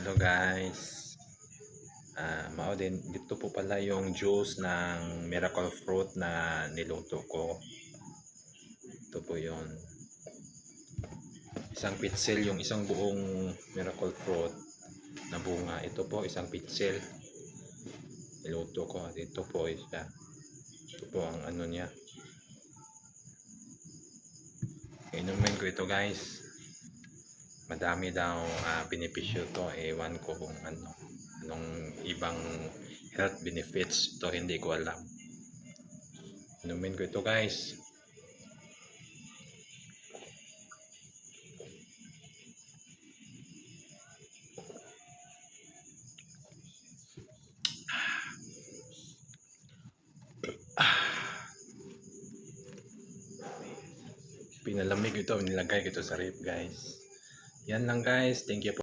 Hello guys. Mao din dito po pala yung juice ng miracle fruit na niluto ko. Ito po yon. Isang pitsil, yung isang buong miracle fruit na bunga. Ito po isang pitsil. Niluto ko. Dito po isa. Ito po ang ano niya. Inumin ko ito guys. Madami daw benepisyo to. Ewan ko kung anong ibang health benefits to, hindi ko alam. Inumin ko ito guys. Pinalamig ito, nilagay ko ito sa ref guys. Yan lang guys, thank you po.